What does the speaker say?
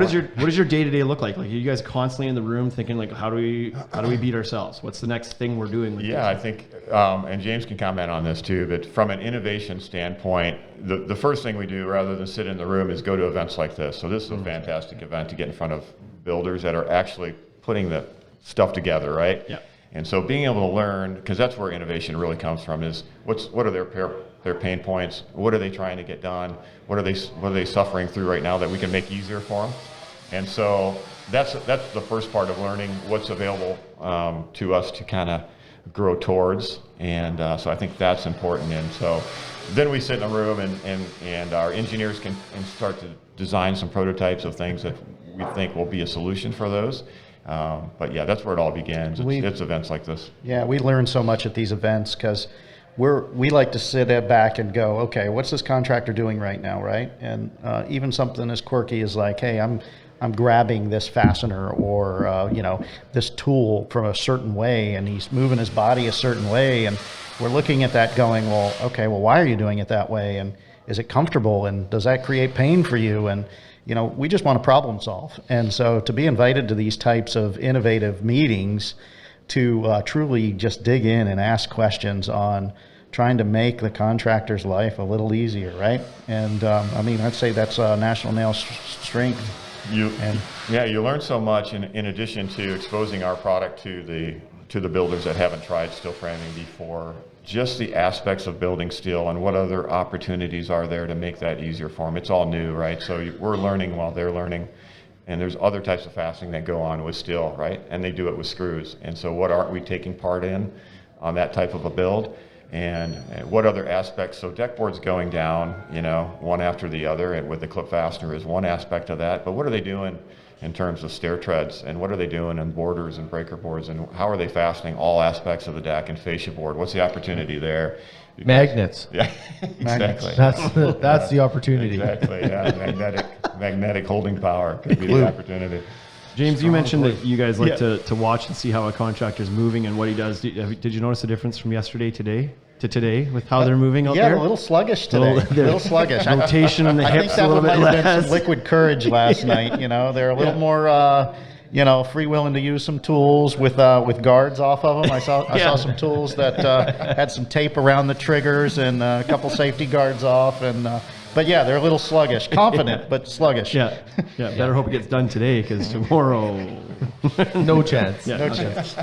What does your day-to-day look like? Like, are you guys constantly in the room thinking, like, how do we beat ourselves? What's the next thing we're doing with Yeah, I think, and James can comment on this too, but from an innovation standpoint, the first thing we do rather than sit in the room is go to events like this. So this is a fantastic event to get in front of builders that are actually putting the stuff together, right? Yeah. And so being able to learn, because that's where innovation really comes from, is what are their pain points? What are they trying to get done? What are they suffering through right now that we can make easier for them? And so that's the first part of learning what's available to us to kind of grow towards. And so I think that's important. And so then we sit in a room and our engineers can start to design some prototypes of things that we think will be a solution for those. But yeah, that's where it all begins. It's events like this. Yeah, we learn so much at these events because we like to sit back and go, okay, what's this contractor doing right now, right? And even something as quirky as like, hey, I'm grabbing this fastener or this tool from a certain way, and he's moving his body a certain way, and we're looking at that going, well, okay, well, why are you doing it that way, and is it comfortable, and does that create pain for you? And we just want to problem solve. And so to be invited to these types of innovative meetings to truly just dig in and ask questions on trying to make the contractor's life a little easier, right? And I'd say that's National Nail's strength. You learn so much in addition to exposing our product to the builders that haven't tried steel framing before, just the aspects of building steel and what other opportunities are there to make that easier for them. It's all new, right? So we're learning while they're learning, and there's other types of fastening that go on with steel, right? And they do it with screws. And so what aren't we taking part in on that type of a build? And what other aspects? So deck boards going down, one after the other, and with the clip fastener is one aspect of that. But what are they doing in terms of stair treads? And what are they doing in borders and breaker boards? And how are they fastening all aspects of the deck and fascia board? What's the opportunity there? Because, magnets. Yeah, exactly. That's the opportunity. Exactly. Yeah, magnetic holding power could be the opportunity. James, you mentioned that you guys like to watch and see how a contractor's moving and what he does. Did you notice a difference from yesterday to today with how they're moving out there? Yeah, a little sluggish today. A little sluggish. Rotation in the I hips think that a little bit might have been less. some liquid courage last night. They're a little more, free-willing to use some tools with guards off of them. I saw some tools that had some tape around the triggers and a couple safety guards off. But yeah, they're a little sluggish. Confident, but sluggish. Yeah. Better hope it gets done today, because tomorrow, No chance. no chance.